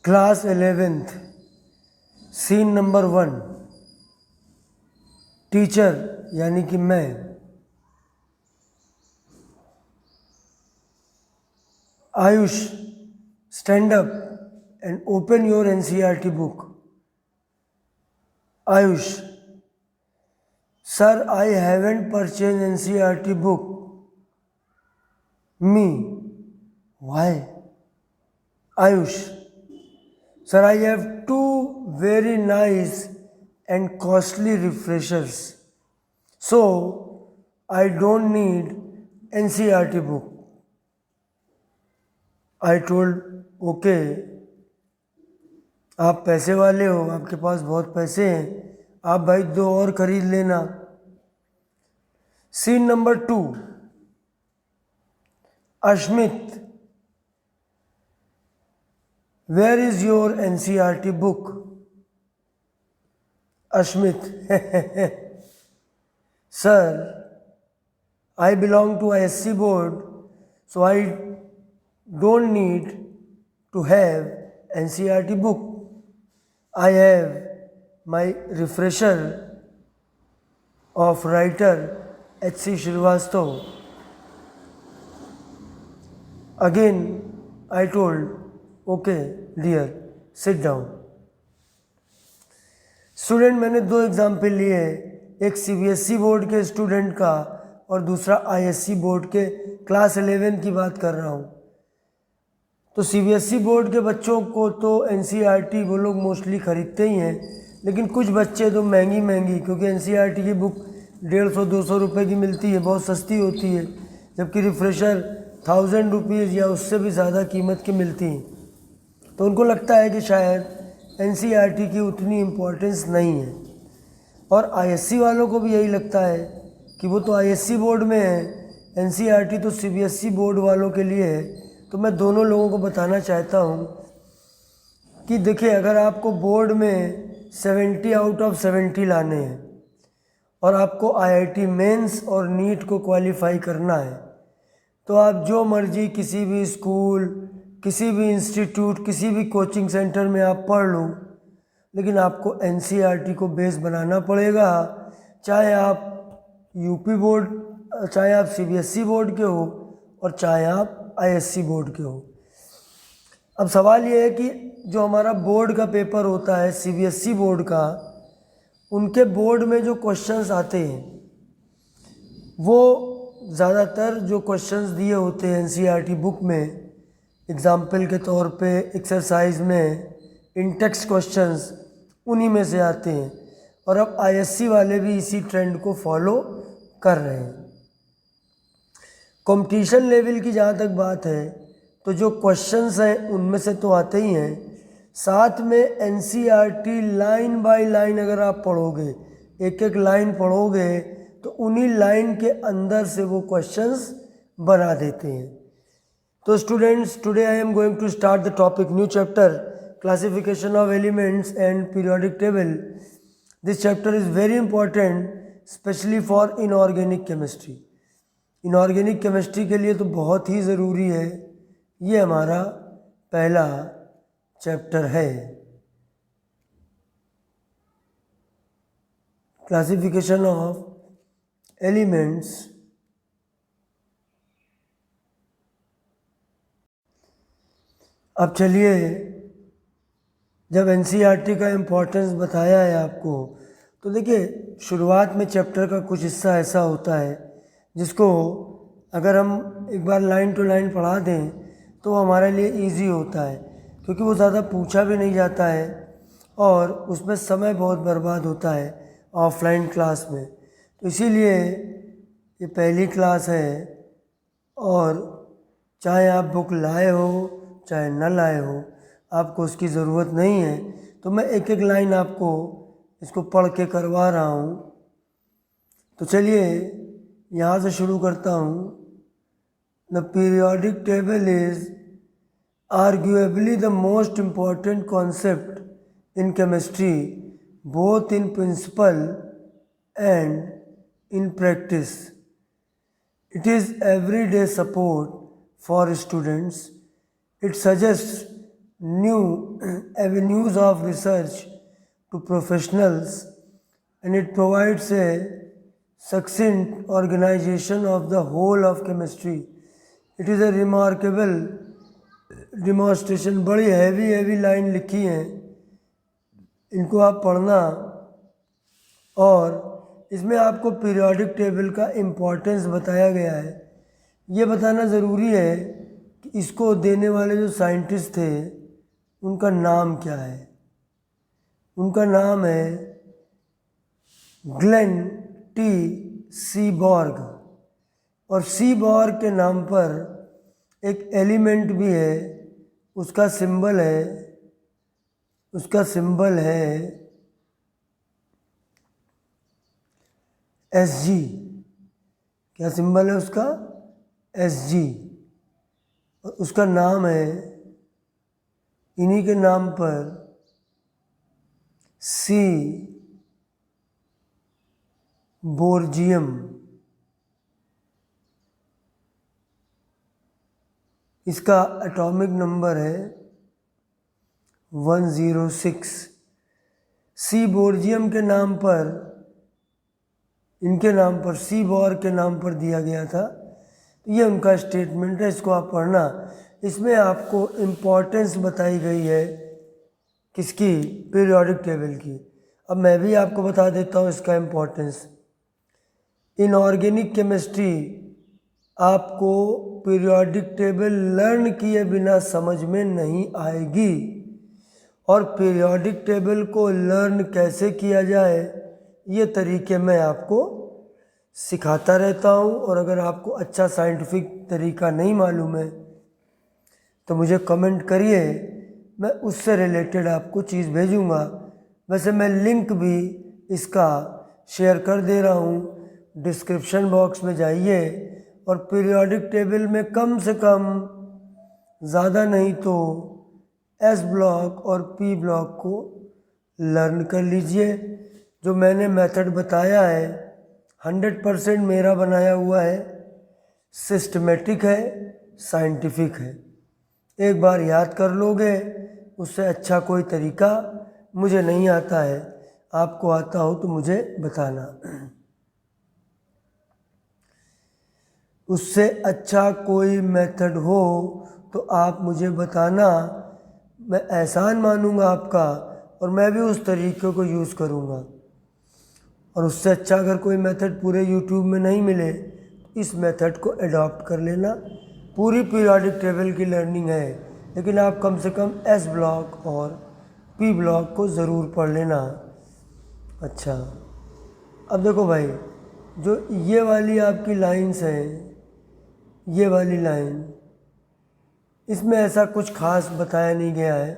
Class 11th scene number 1। Teacher यानी कि मैं। Ayush, stand up and open your NCERT book. Ayush, sir I haven't purchase NCERT book. Me, why? Ayush, sir, I have two very nice and costly refreshers, so I don't need NCERT book. I told, okay, आप पैसे वाले हो, आपके पास बहुत पैसे हैं, आप भाई 2 और खरीद लेना। Scene number 2। Ashmit, where is your NCERT book? Ashmit, sir, I belong to ISC board, so I don't need to have NCERT book. I have my refresher of writer H.C. Srivastava. Again, I told, okay, dear, sit down. Student, मैंने 2 example लिए हैं, एक CBSE board के student का और दूसरा ISC board के class 11 की बात कर रहा हूँ। तो सीबीएसई बोर्ड के बच्चों को तो एनसीईआरटी वो लोग मोस्टली ख़रीदते ही हैं, लेकिन कुछ बच्चे तो महंगी क्योंकि एनसीईआरटी की बुक 150-200 रुपये की मिलती है, बहुत सस्ती होती है, जबकि रिफ्रेशर 1000 रुपीज़ या उससे भी ज़्यादा कीमत की मिलती हैं। तो उनको लगता है कि शायद एनसीईआरटी की उतनी इम्पोर्टेंस नहीं है, और आईएससी वालों को भी यही लगता है कि वो तो आईएससी बोर्ड में है, एनसीईआरटी तो सीबीएसई बोर्ड वालों के लिए है। तो मैं दोनों लोगों को बताना चाहता हूँ कि देखिए, अगर आपको बोर्ड में 70 आउट ऑफ 70 लाने हैं और आपको आईआईटी मेंस और नीट को क्वालिफाई करना है, तो आप जो मर्जी किसी भी स्कूल, किसी भी इंस्टीट्यूट, किसी भी कोचिंग सेंटर में आप पढ़ लो, लेकिन आपको एनसीईआरटी को बेस बनाना पड़ेगा, चाहे आप यूपी बोर्ड, चाहे आप सीबीएसई बोर्ड के हो और चाहे आप आईएससी बोर्ड के हो। अब सवाल ये है कि जो हमारा बोर्ड का पेपर होता है सीबीएसई बोर्ड का, उनके बोर्ड में जो क्वेश्चंस आते हैं वो ज़्यादातर जो क्वेश्चंस दिए होते हैं एनसीईआरटी बुक में, एग्ज़ाम्पल के तौर पे एक्सरसाइज में इन टेक्स्ट क्वेश्चंस उन्हीं में से आते हैं, और अब आईएससी वाले भी इसी ट्रेंड को फॉलो कर रहे हैं। कंपटीशन लेवल की जहाँ तक बात है, तो जो क्वेश्चंस हैं उनमें से तो आते ही हैं, साथ में एनसीईआरटी लाइन बाय लाइन अगर आप पढ़ोगे, एक एक लाइन पढ़ोगे, तो उन्हीं लाइन के अंदर से वो क्वेश्चंस बना देते हैं। तो students, today I am going to start the topic new chapter, classification of elements and periodic table. This chapter is very important specially for inorganic chemistry. Inorganic chemistry के लिए तो बहुत ही ज़रूरी है, ये हमारा पहला चैप्टर है। क्लासिफिकेशन ऑफ एलिमेंट्स अब चलिए, जब एनसीईआरटी का इम्पोर्टेंस बताया है आपको, तो देखिए शुरुआत में चैप्टर का कुछ हिस्सा ऐसा होता है जिसको अगर हम एक बार लाइन टू लाइन पढ़ा दें तो हमारे लिए इजी होता है, क्योंकि वो ज़्यादा पूछा भी नहीं जाता है और उसमें समय बहुत बर्बाद होता है ऑफलाइन क्लास में। तो इसीलिए ये पहली क्लास है, और चाहे आप बुक लाए हो चाहे न लाए हो, आपको उसकी ज़रूरत नहीं है। तो मैं एक एक लाइन आपको इसको पढ़ के करवा रहा हूँ। तो चलिए यहाँ से शुरू करता हूँ। The periodic table is arguably the most important concept in chemistry, both in principle and in practice. It is everyday support for students. It suggests new avenues of research to professionals, and it provides a succinct organization of the whole of chemistry. It is a remarkable demonstration. बड़ी heavy line लिखी हैं, इनको आप पढ़ना। और इसमें आपको periodic table का इम्पोर्टेंस बताया गया है। ये बताना ज़रूरी है कि इसको देने वाले जो साइंटिस्ट थे उनका नाम क्या है। उनका नाम है ग्लेन टी सीबॉर्ग, और सीबॉर्ग के नाम पर एक एलिमेंट भी है, उसका सिंबल है Sg। क्या सिंबल है उसका? Sg। और उसका नाम है, इन्हीं के नाम पर सी बोर्जियम। इसका एटॉमिक नंबर है 106। सी बोर्जियम के नाम पर, इनके नाम पर, सी बॉर के नाम पर दिया गया था। ये उनका स्टेटमेंट है, इसको आप पढ़ना। इसमें आपको इम्पोर्टेंस बताई गई है किसकी? पीरियोडिक टेबल की। अब मैं भी आपको बता देता हूँ इसका इम्पोर्टेंस। इनऑर्गेनिक केमिस्ट्री आपको पीरियोडिक टेबल लर्न किए बिना समझ में नहीं आएगी, और पीरियोडिक टेबल को लर्न कैसे किया जाए ये तरीके मैं आपको सिखाता रहता हूँ। और अगर आपको अच्छा साइंटिफिक तरीका नहीं मालूम है तो मुझे कमेंट करिए, मैं उससे रिलेटेड आपको चीज़ भेजूँगा। वैसे मैं लिंक भी इसका शेयर कर दे रहा हूँ, डिस्क्रिप्शन बॉक्स में जाइए और पीरियोडिक टेबल में कम से कम, ज़्यादा नहीं तो एस ब्लॉक और पी ब्लॉक को लर्न कर लीजिए। जो मैंने मेथड बताया है 100% मेरा बनाया हुआ है, सिस्टमेटिक है, साइंटिफिक है। एक बार याद कर लोगे, उससे अच्छा कोई तरीका मुझे नहीं आता है। आपको आता हो तो मुझे बताना। उससे अच्छा कोई मेथड हो तो आप मुझे बताना, मैं एहसान मानूंगा आपका, और मैं भी उस तरीके को यूज़ करूंगा। और उससे अच्छा अगर कोई मेथड पूरे यूट्यूब में नहीं मिले तो इस मेथड को अडॉप्ट कर लेना। पूरी पीरियोडिक टेबल की लर्निंग है, लेकिन आप कम से कम एस ब्लॉक और पी ब्लॉक को ज़रूर पढ़ लेना। अच्छा, अब देखो भाई, जो ये वाली आपकी लाइन्स हैं, ये वाली लाइन, इसमें ऐसा कुछ खास बताया नहीं गया है,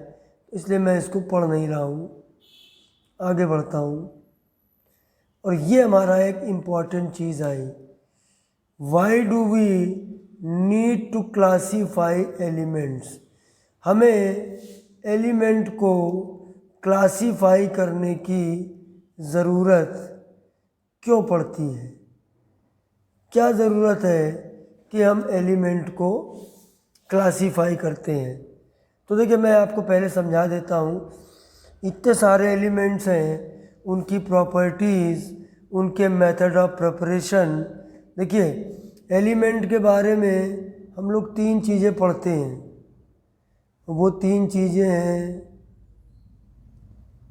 इसलिए मैं इसको पढ़ नहीं रहा हूँ, आगे बढ़ता हूँ। और ये हमारा एक इम्पॉर्टेंट चीज़ आई, why do we need to classify elements. हमें एलिमेंट को क्लासीफाई करने की ज़रूरत क्यों पड़ती है? क्या ज़रूरत है कि हम एलिमेंट को क्लासीफाई करते हैं? तो देखिए, मैं आपको पहले समझा देता हूँ। इतने सारे एलिमेंट्स हैं, उनकी प्रॉपर्टीज़, उनके मेथड ऑफ प्रिपरेशन। देखिए, एलिमेंट के बारे में हम लोग 3 चीज़ें पढ़ते हैं। वो 3 चीज़ें हैं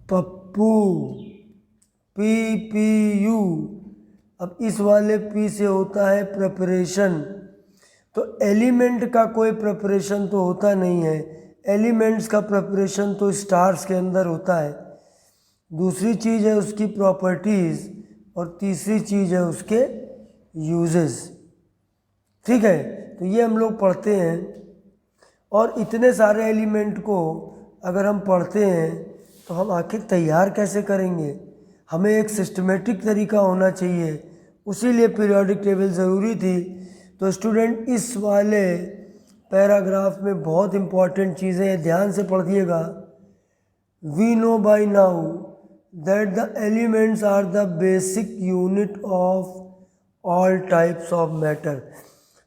पप्पू, PPU। अब इस वाले P से होता है प्रिपरेशन। तो एलिमेंट का कोई प्रिपरेशन तो होता नहीं है, एलिमेंट्स का प्रिपरेशन तो स्टार्स के अंदर होता है। दूसरी चीज़ है उसकी प्रॉपर्टीज़, और तीसरी चीज़ है उसके यूजेस। ठीक है, तो ये हम लोग पढ़ते हैं। और इतने सारे एलिमेंट को अगर हम पढ़ते हैं तो हम आखिर तैयार कैसे करेंगे? हमें एक सिस्टमेटिक तरीका होना चाहिए, उसीलिए पीरियोडिक टेबल ज़रूरी थी। तो स्टूडेंट, इस वाले पैराग्राफ में बहुत इम्पॉर्टेंट चीज़ें ध्यान से पढ़िएगा। We know by now that the elements are the basic unit of all types of matter.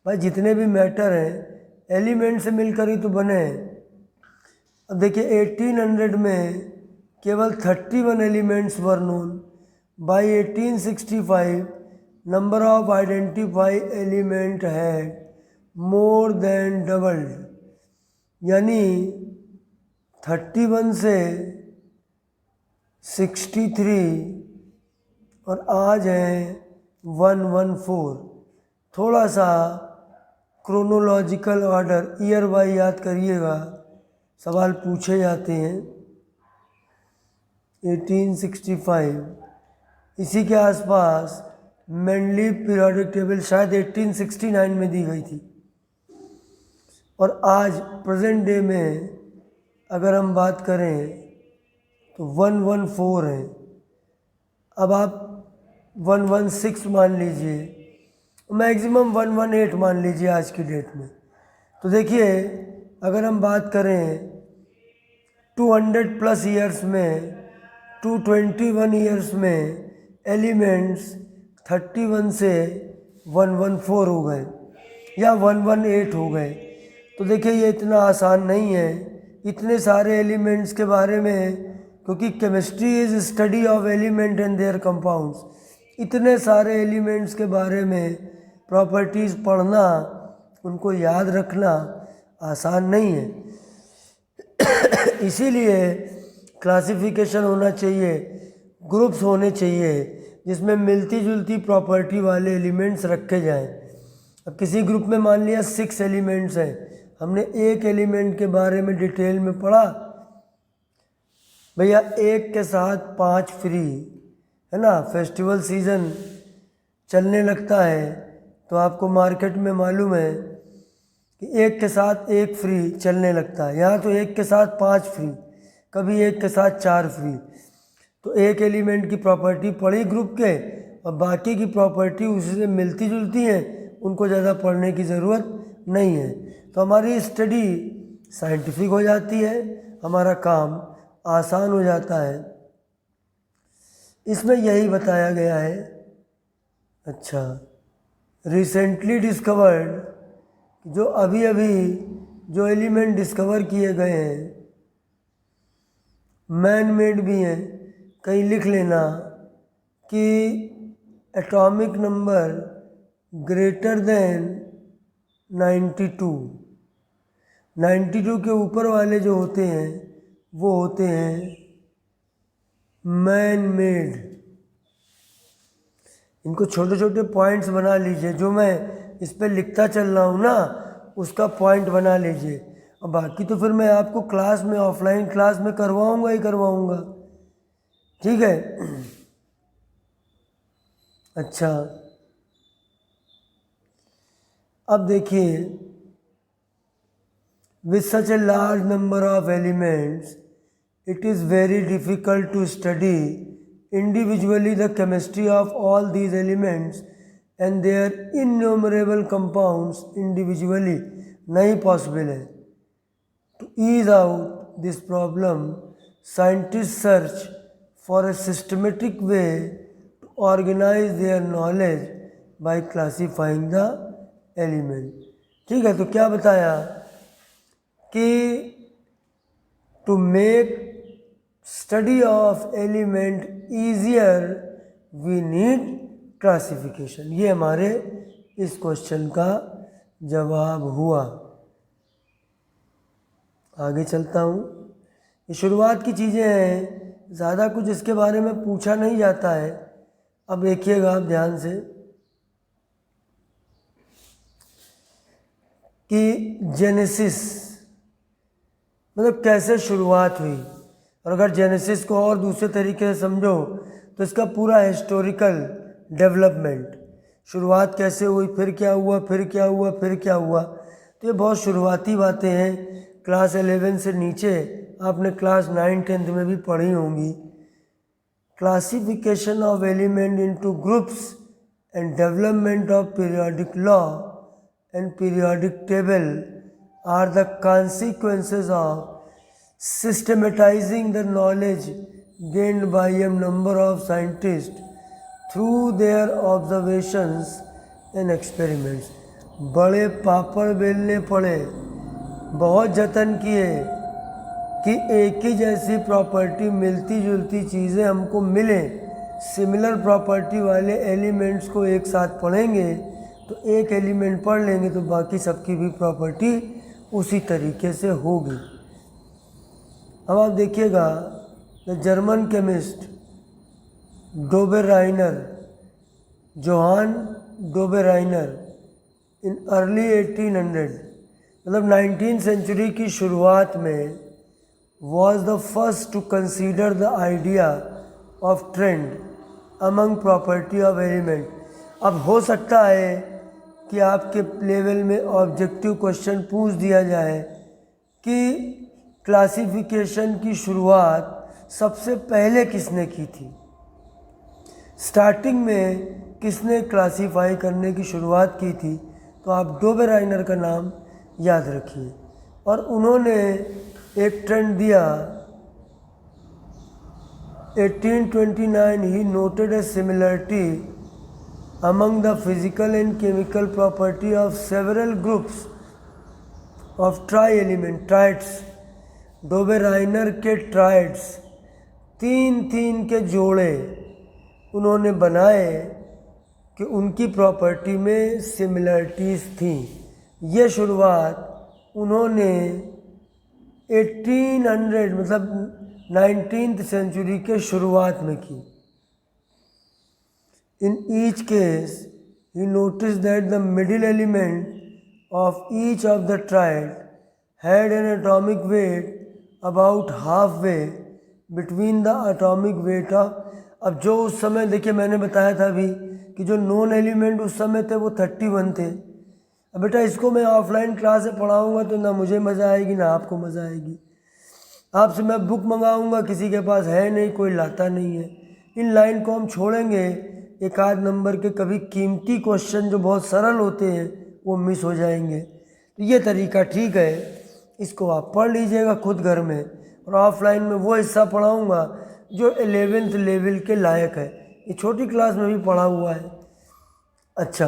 भाई, जितने भी मैटर हैं एलिमेंट से मिलकर ही तो बने हैं। अब देखिए 1800 में केवल 31 elements were known. By 1865 number of identified element had more than doubled, यानी 31 से 63 और आज है 114। थोड़ा सा क्रोनोलॉजिकल ऑर्डर ईयर बाय याद करिएगा, सवाल पूछे जाते हैं। 1865 इसी के आसपास मेंडलीव पीरियोडिक टेबल शायद 1869 में दी गई थी, और आज प्रेजेंट डे में अगर हम बात करें तो 114 है। अब आप 116 मान लीजिए, मैक्सिमम 118 मान लीजिए आज की डेट में। तो देखिए अगर हम बात करें 200 प्लस ईयर्स में, 221 ईयर्स में एलिमेंट्स 31 से 114 हो गए या 118 हो गए। तो देखिए ये इतना आसान नहीं है इतने सारे एलिमेंट्स के बारे में, क्योंकि chemistry is study of element and there compounds. इतने सारे एलिमेंट्स के बारे में प्रॉपर्टीज़ पढ़ना, उनको याद रखना आसान नहीं है। इसीलिए क्लासिफिकेशन होना चाहिए, ग्रुप्स होने चाहिए जिसमें मिलती जुलती प्रॉपर्टी वाले एलिमेंट्स रखे जाएं। अब किसी ग्रुप में मान लिया 6 एलिमेंट्स हैं, हमने एक एलिमेंट के बारे में डिटेल में पढ़ा, भैया एक के साथ 5 फ्री है ना। फेस्टिवल सीज़न चलने लगता है तो आपको मार्केट में मालूम है कि एक के साथ एक फ्री चलने लगता है। यहाँ तो एक के साथ 5 फ्री, कभी एक के साथ 4 फ्री। तो एक एलिमेंट की प्रॉपर्टी पढ़ी ग्रुप के, और बाकी की प्रॉपर्टी उसी से मिलती जुलती हैं, उनको ज़्यादा पढ़ने की ज़रूरत नहीं है। तो हमारी स्टडी साइंटिफिक हो जाती है, हमारा काम आसान हो जाता है। इसमें यही बताया गया है। अच्छा, रिसेंटली डिस्कवर्ड, जो अभी अभी जो एलिमेंट डिस्कवर किए गए हैं, मैन मेड भी हैं, कहीं लिख लेना कि एटॉमिक नंबर ग्रेटर देन 92, 92 के ऊपर वाले जो होते हैं वो होते हैं मैन मेड। इनको छोटे छोटे पॉइंट्स बना लीजिए, जो मैं इस पर लिखता चल रहा हूँ ना उसका पॉइंट बना लीजिए। और बाकी तो फिर मैं आपको क्लास में, ऑफलाइन क्लास में करवाऊँगा ही करवाऊँगा, ठीक है। अच्छा, अब देखिए, with such a large number of elements it is very difficult to study individually the chemistry of all these elements and their innumerable compounds individually नहीं possible है। To ease out this problem, scientists search for a systematic way to organize their knowledge by classifying the element। ठीक है, तो क्या बताया कि to make study of element easier we need classification. ये हमारे इस क्वेश्चन का जवाब हुआ। आगे चलता हूँ। ये शुरुआत की चीज़ें हैं, ज़्यादा कुछ इसके बारे में पूछा नहीं जाता है। अब देखिएगा आप ध्यान से कि जेनेसिस मतलब कैसे शुरुआत हुई, और अगर जेनेसिस को और दूसरे तरीके से समझो तो इसका पूरा हिस्टोरिकल डेवलपमेंट, शुरुआत कैसे हुई, फिर क्या हुआ, फिर क्या हुआ, फिर क्या हुआ। तो ये बहुत शुरुआती बातें हैं, क्लास 11 से नीचे आपने क्लास 9, 10 में भी पढ़ी होंगी। Classification of element into groups and development of periodic law and periodic table are the consequences of systematizing the knowledge gained by a number of scientists through their observations and experiments। बड़े पापड़ बेलने पड़े, बहुत जतन किए, कि एक ही जैसी property मिलती जुलती चीज़ें हमको मिलें, सिमिलर प्रॉपर्टी वाले एलिमेंट्स को एक साथ पढ़ेंगे तो एक एलिमेंट पढ़ लेंगे तो बाकी सबकी भी प्रॉपर्टी उसी तरीके से होगी। अब आप देखिएगा, the German chemist Dobereiner, Johann Dobereiner in early 1800, मतलब 19th सेंचुरी की शुरुआत में, was the first to consider the idea of trend among property of element। अब हो सकता है कि आपके लेवल में ऑब्जेक्टिव क्वेश्चन पूछ दिया जाए कि क्लासिफिकेशन की शुरुआत सबसे पहले किसने की थी, स्टार्टिंग में किसने क्लासीफाई करने की शुरुआत की थी, तो आप डोबेराइनर का नाम याद रखिए। और उन्होंने एक ट्रेंड दिया 1829, he noted A similarity among the physical and chemical property of several groups of tri-element triads। Dobereiner के ट्राइड्स, तीन के जोड़े उन्होंने बनाए कि उनकी प्रॉपर्टी में सिमिलरिटीज़ थी। ये शुरुआत उन्होंने 1800 मतलब 19th सेंचुरी के शुरुआत में की। In each case, he noticed that the middle element of each of the triad had an atomic weight about halfway between the atomic weight of, अब जो उस समय देखिए मैंने बताया था अभी कि जो नॉन एलिमेंट उस समय थे वो 31 थे। अब बेटा इसको मैं ऑफलाइन क्लास से पढ़ाऊँगा तो ना मुझे मज़ा आएगी ना आपको मज़ा आएगी। आपसे मैं बुक मंगाऊँगा, किसी के पास है नहीं, कोई लाता नहीं है। इन लाइन को हम छोड़ेंगे, एक आध नंबर के कभी कीमती क्वेश्चन जो बहुत सरल होते हैं वो मिस हो जाएंगे। तो ये तरीका ठीक है, इसको आप पढ़ लीजिएगा खुद घर में, और ऑफलाइन में वो हिस्सा पढ़ाऊँगा जो 11th लेवल के लायक है। ये छोटी क्लास में भी पढ़ा हुआ है। अच्छा,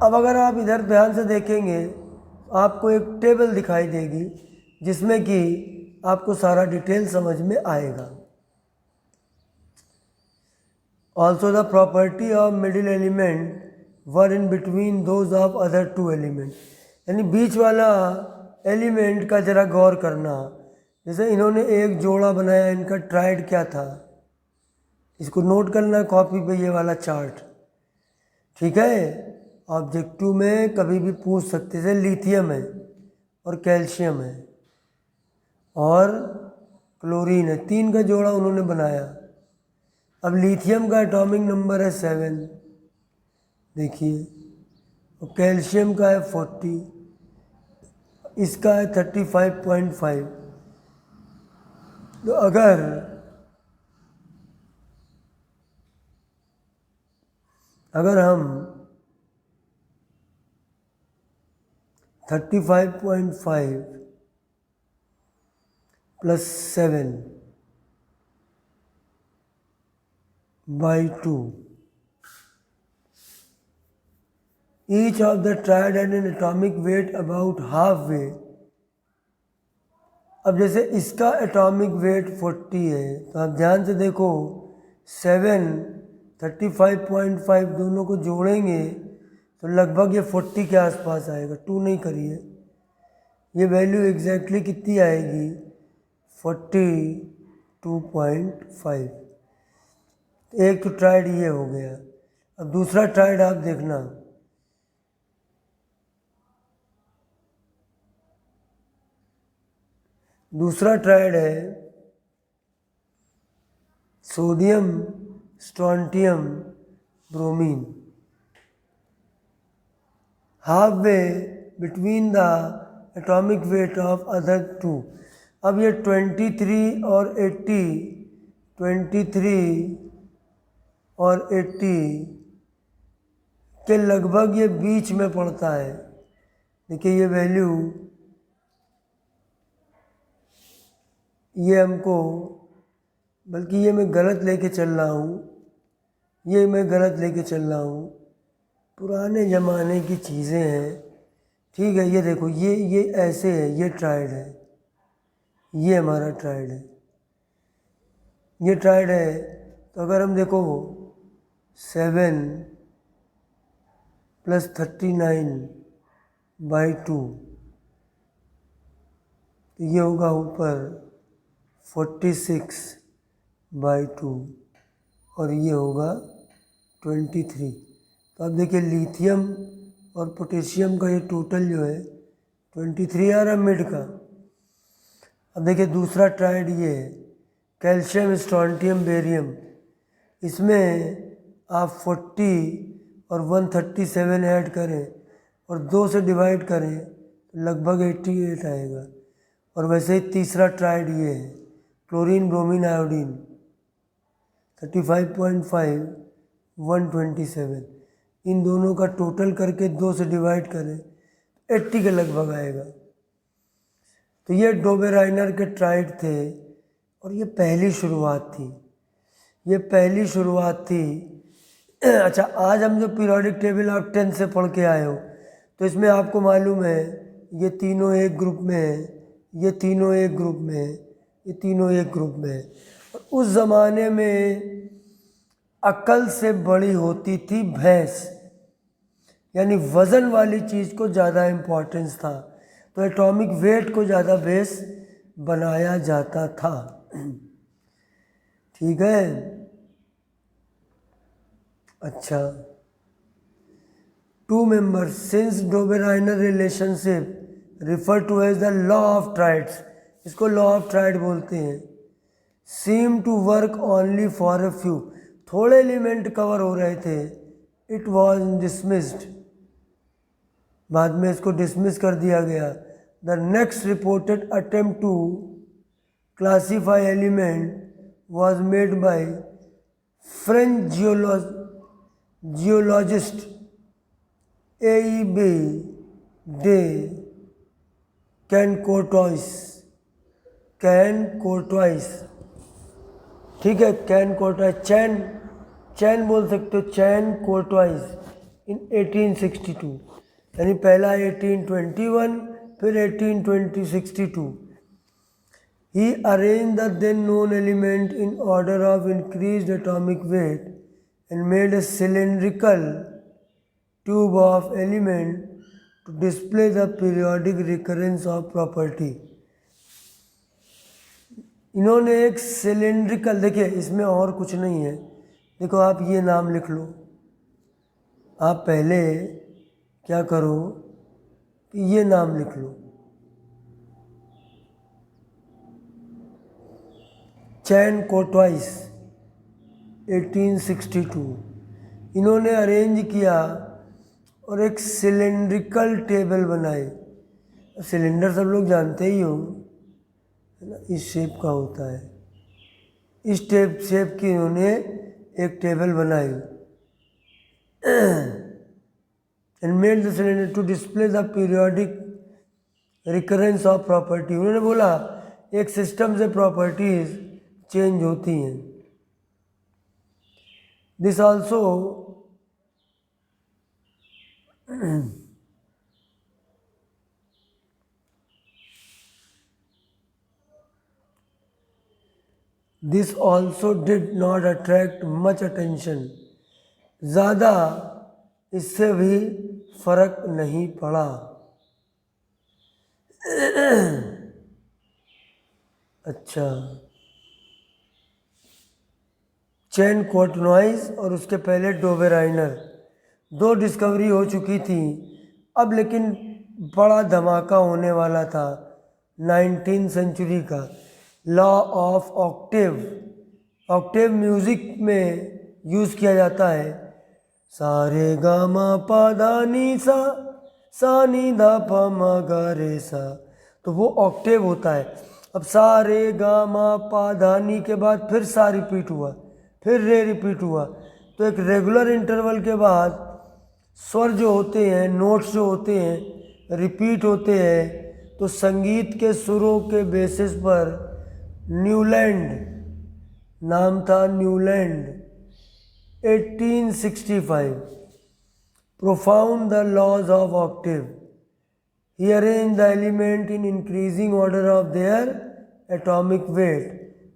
अब अगर आप इधर ध्यान से देखेंगे आपको एक टेबल दिखाई देगी जिसमें कि आपको सारा डिटेल समझ में आएगा। Also the property of middle element were in between those of other two element, यानी बीच वाला एलिमेंट का ज़रा गौर करना। जैसे इन्होंने एक जोड़ा बनाया, इनका ट्राइड क्या था, इसको नोट करना कॉपी पे, ये वाला चार्ट, ठीक है। ऑब्जेक्टिव में कभी भी पूछ सकते थे, लिथियम है और कैल्शियम है और क्लोरीन है, तीन का जोड़ा उन्होंने बनाया। अब लिथियम का एटॉमिक नंबर है 7, देखिए, और कैल्शियम का है 40, इसका है 35.5। तो अगर हम 35.5 plus 7 by 2, each of the triad had an atomic weight about halfway। अब जैसे इसका एटॉमिक वेट 40 है, तो आप ध्यान से देखो 7 35.5 दोनों को जोड़ेंगे तो लगभग ये 40 के आसपास आएगा। 2 नहीं करिए, ये वैल्यू एग्जैक्टली कितनी आएगी, 42.5। एक तो ट्राइड ये हो गया। अब दूसरा ट्राइड आप देखना, दूसरा ट्राइड है sodium strontium bromine, half way between the atomic weight of other two. अब ये 23 और 80, 23 और 80 के लगभग ये बीच में पड़ता है। देखिए ये वैल्यू, ये हमको, बल्कि ये मैं गलत लेके चल रहा हूँ, ये मैं गलत लेके चल रहा हूँ, पुराने ज़माने की चीज़ें हैं। ठीक है, ये देखो, ये ऐसे है, ये ट्राइड है, ये हमारा ट्राइड है, ये ट्राइड है। तो अगर हम देखो 7 + 39/2, तो ये होगा ऊपर 46/2 और ये होगा 23। तो अब देखिए लिथियम और पोटेशियम का ये टोटल जो है 23 आ रहा मिड का। अब देखिए दूसरा ट्राइड ये है, कैल्शियम, स्ट्रोंटियम, बेरियम। इसमें आप 40 और 137 ऐड करें और 2 से डिवाइड करें तो लगभग 88 आएगा। और वैसे ही तीसरा ट्राइड ये है, क्लोरीन, ब्रोमीन, आयोडीन, 35.5, 127। इन दोनों का टोटल करके 2 से डिवाइड करें 80 के लगभग आएगा। तो ये डोबेराइनर के ट्राइड थे और ये पहली शुरुआत थी, ये पहली शुरुआत थी। अच्छा, आज हम जो पीरियोडिक टेबल आप 10 से पढ़ के आए हो, तो इसमें आपको मालूम है ये तीनों एक ग्रुप में है, ये तीनों एक ग्रुप में है, ये तीनों एक ग्रुप में है। और उस ज़माने में अक्ल से बड़ी होती थी भैंस, यानी वज़न वाली चीज़ को ज़्यादा इम्पोर्टेंस था, तो एटॉमिक वेट को ज़्यादा बेस बनाया जाता था। ठीक है। अच्छा, 2 members since Dobereiner relationship refer to as the law of triads, इसको लॉ ऑफ ट्राइड बोलते हैं। Seem to work only for a few, थोड़े एलिमेंट कवर हो रहे थे। इट वॉज डिसमिस्ड, बाद में इसको डिसमिस कर दिया गया। The next reported attempt to classify element was made by French geologist A E B. De Chancourtois. ठीक है, कैनकोर्टॉइस, चैन बोल सकते हो, चैन कोर्टॉइस इन 1862, यानी पहला 1821 फिर 1862। He arranged the then known element in order of increased atomic weight and made a cylindrical tube of element to display the periodic recurrence of property. इन्होंने एक सिलेंड्रिकल, देखिए इसमें और कुछ नहीं है, देखो आप ये नाम लिख लो। आप पहले क्या करो कि ये नाम लिख लो, चैन कोर्टॉइस 1862। इन्होंने अरेंज किया और एक सिलेंड्रिकल टेबल बनाए। सिलेंडर सब लोग जानते ही हो, है ना, इस शेप का होता है। इस शेप की इन्होंने एक टेबल बनाई and made the cylinder to display the periodic recurrence of property. उन्होंने बोला एक सिस्टम से प्रॉपर्टीज चेंज होती हैं। This also this also did not attract much attention, ज़्यादा इससे भी फर्क नहीं पड़ा। अच्छा, चैन कोर्टॉइस और उसके पहले डोबेराइनर, 2 डिस्कवरी हो चुकी थी। अब लेकिन बड़ा धमाका होने वाला था 19th सेंचुरी का, law of Octave. Octave music में यूज़ किया जाता है, सा रे गा मा पा धा नी सा नी धा पा मा गा रे सा, तो वो ऑक्टेव होता है। अब सा रे गा मा पा धा नी के बाद फिर सा रिपीट हुआ, फिर रे रिपीट हुआ, तो एक रेगुलर इंटरवल के बाद स्वर जो होते हैं, नोट्स जो होते हैं रिपीट होते हैं। तो संगीत के सुरों के बेसिस पर न्यूलैंड, नाम था Newland, 1865 profound the laws of octave. He arranged the element in increasing order of their atomic weight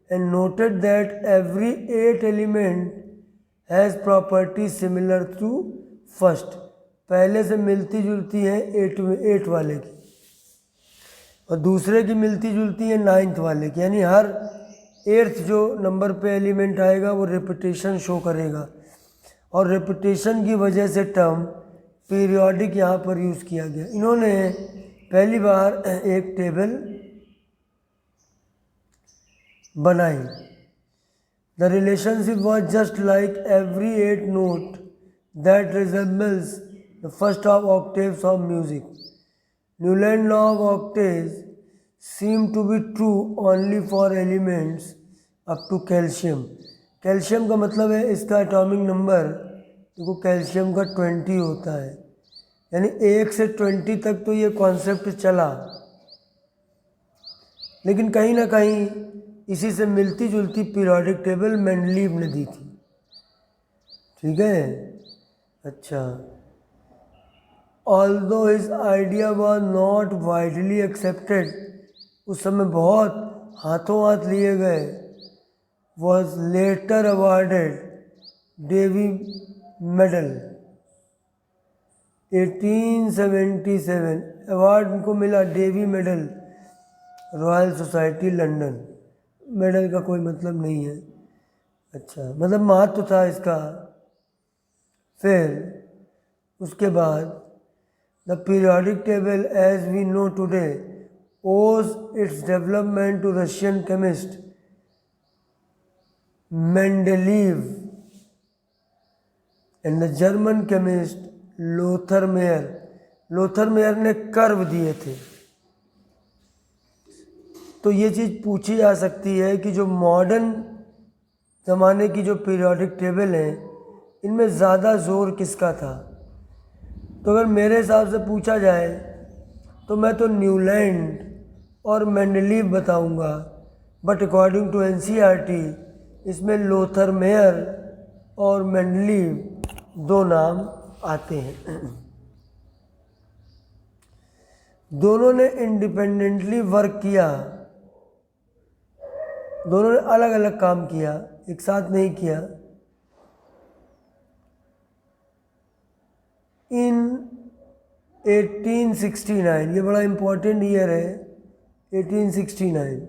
and noted that every 8 element has properties similar to first. पहले से मिलती जुलती है 8 वाले की और दूसरे की मिलती जुलती है 9th वाले की, यानी हर 8th जो नंबर पे एलिमेंट आएगा वो रिपीटेशन शो करेगा और रिपीटेशन की वजह से टर्म पीरियोडिक यहाँ पर यूज़ किया गया। इन्होंने पहली बार एक टेबल बनाई। The relationship was just like every 8 note that resembles the first of octaves of music. Newland law of octaves seem to be true only for elements up to calcium. Calcium का मतलब है इसका atomic number देखो calcium का 20 होता है, यानी 1 से 20 तक तो ये कॉन्सेप्ट चला, लेकिन कहीं ना कहीं इसी से मिलती जुलती पीरियोडिक टेबल मेंडलीव ने दी थी। ठीक है, अच्छा। Although his idea was not widely accepted, उस समय बहुत हाथों हाथ लिए गए, was later awarded Davy medal 1877। Award उनको मिला Davy medal, royal society London. Medal का कोई मतलब नहीं है, अच्छा मतलब महत्व था इसका। फिर उसके बाद the periodic table as we know today owes its development to Russian chemist Mendeleev and the German chemist Lothar Meyer। Lothar Meyer ने कर्व दिए थे। तो ये चीज़ पूछी जा सकती है कि जो मॉडर्न ज़माने की जो पीरियोडिक टेबल है इनमें ज़्यादा जोर किसका था। तो अगर मेरे हिसाब से पूछा जाए तो मैं तो न्यूलैंड और मेंडलीव बताऊंगा, बट अकॉर्डिंग टू एनसीईआरटी इसमें लोथर मेयर और मेंडलीव 2 नाम आते हैं। दोनों ने इंडिपेंडेंटली वर्क किया, दोनों ने अलग अलग काम किया, एक साथ नहीं किया। इन 1869, ये बड़ा इम्पोर्टेंट ईयर है 1869।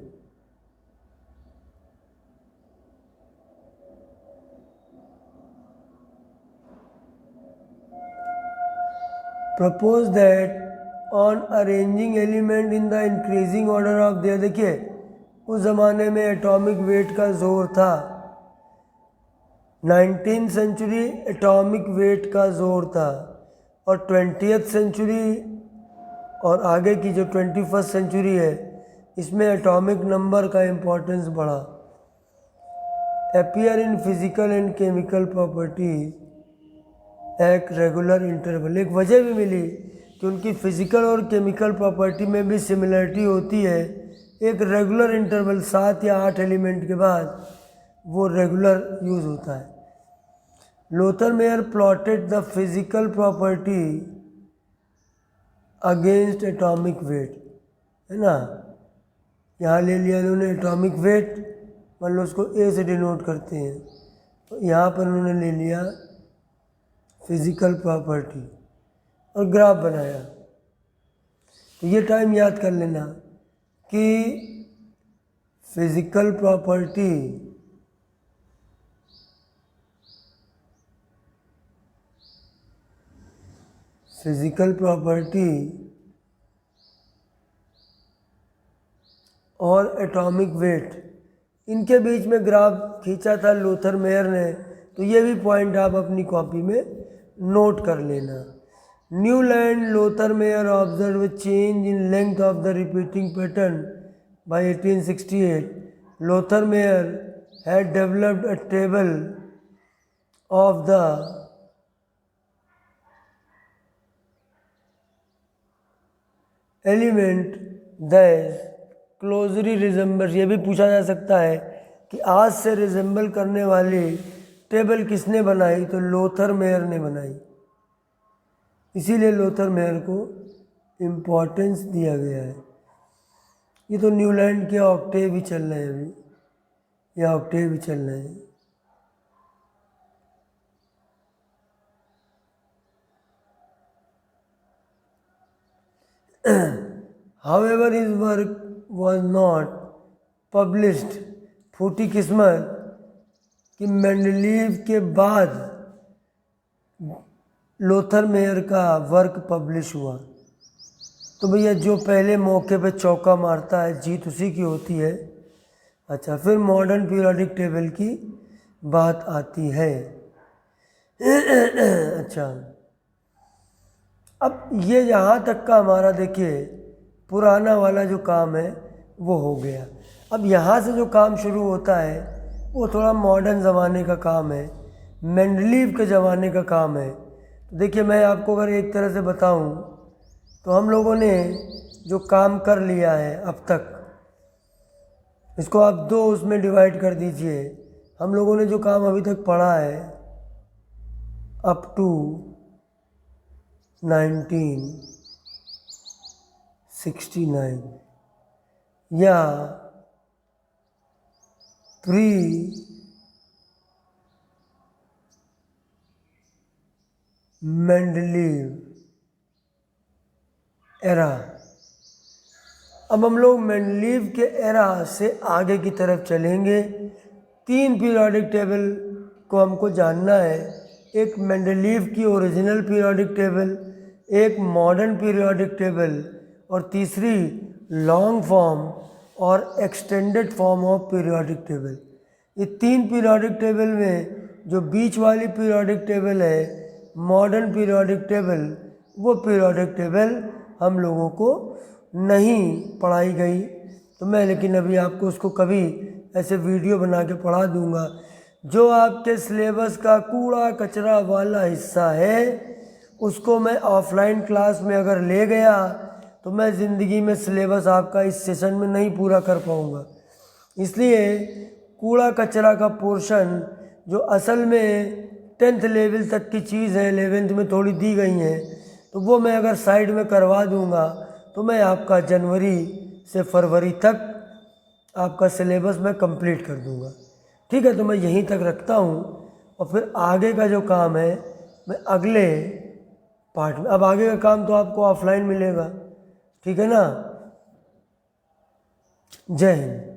Propose that on arranging element in the increasing order of their. देखिए उस ज़माने में एटॉमिक वेट का जोर था, 19th सेंचुरी एटॉमिक वेट का जोर था और 20th सेंचुरी और आगे की जो 21st सेंचुरी है इसमें एटॉमिक नंबर का इम्पोर्टेंस बढ़ा। Appear in physical and chemical properties एक रेगुलर इंटरवल। एक वजह भी मिली कि उनकी फिजिकल और केमिकल प्रॉपर्टी में भी सिमिलरिटी होती है। एक रेगुलर इंटरवल 7 या 8 एलिमेंट के बाद वो रेगुलर यूज़ होता है। Lothar Meyer plotted the physical property against atomic weight, है ना। यहाँ ले लिया इन्होंने एटॉमिक वेट, मान लो उसको ए से डिनोट करते हैं, तो यहाँ पर उन्होंने ले लिया फिजिकल प्रॉपर्टी और ग्राफ बनाया। तो ये टाइम याद कर लेना कि फिजिकल प्रॉपर्टी और एटॉमिक वेट इनके बीच में ग्राफ खींचा था लोथर मेयर ने। तो ये भी पॉइंट आप अपनी कॉपी में नोट कर लेना। Newland Lothar Meyer observe change in length of the repeating pattern by 1868। Lothar Meyer had developed a table of the element that closely resembles. ये भी पूछा जा सकता है कि आज से रिजेंबल करने वाली टेबल किसने बनाई, तो लोथर मेयर ने बनाई। इसीलिए लोथर मेयर को इम्पोर्टेंस दिया गया है। ये तो न्यूलैंड के ऑक्टेव ही चल रहे हैं अभी, ये ऑक्टेव ही चल रहे हैं। However, his work was not published। फूटी किस्मत कि मेंडलीव के बाद लोथर मेयर का वर्क पब्लिश हुआ। तो भैया जो पहले मौके पे चौका मारता है जीत उसी की होती है। अच्छा, फिर मॉडर्न पीरियोडिक टेबल की बात आती है। अच्छा, अब ये यहाँ तक का हमारा देखिए पुराना वाला जो काम है वो हो गया। अब यहाँ से जो काम शुरू होता है वो थोड़ा मॉडर्न ज़माने का काम है, मेंडलीव के ज़माने का काम है। तो देखिए मैं आपको अगर एक तरह से बताऊं तो हम लोगों ने जो काम कर लिया है अब तक, इसको आप दो उसमें डिवाइड कर दीजिए। हम लोगों ने जो काम अभी तक पढ़ा है अप टू 1969 या प्री मेंडलीव एरा। अब हम लोग मेंडलीव के एरा से आगे की तरफ चलेंगे। 3 पीरियोडिक टेबल को हमको जानना है, एक मेंडलीव की ओरिजिनल पीरियोडिक टेबल, एक मॉडर्न पीरियोडिक टेबल और तीसरी लॉन्ग फॉर्म और extended form of periodic table. ये 3 पीरियोडिक टेबल में जो बीच वाली पीरियोडिक टेबल है मॉडर्न पीरियोडिक टेबल, वो पीरियोडिक टेबल हम लोगों को नहीं पढ़ाई गई। तो मैं लेकिन अभी आपको उसको कभी ऐसे वीडियो बना के पढ़ा दूंगा। जो आपके सिलेबस का कूड़ा कचरा वाला हिस्सा है उसको मैं ऑफलाइन क्लास में अगर ले गया तो मैं ज़िंदगी में सिलेबस आपका इस सेशन में नहीं पूरा कर पाऊंगा। इसलिए कूड़ा कचरा का पोर्शन जो असल में 10th लेवल तक की चीज़ है 11th में थोड़ी दी गई हैं, तो वो मैं अगर साइड में करवा दूंगा तो मैं आपका जनवरी से फरवरी तक आपका सिलेबस मैं कंप्लीट कर दूंगा। ठीक है, तो मैं यहीं तक रखता हूँ और फिर आगे का जो काम है मैं अगले पार्ट में, अब आगे का काम तो आपको ऑफलाइन मिलेगा। ठीक है ना। जय हिंद।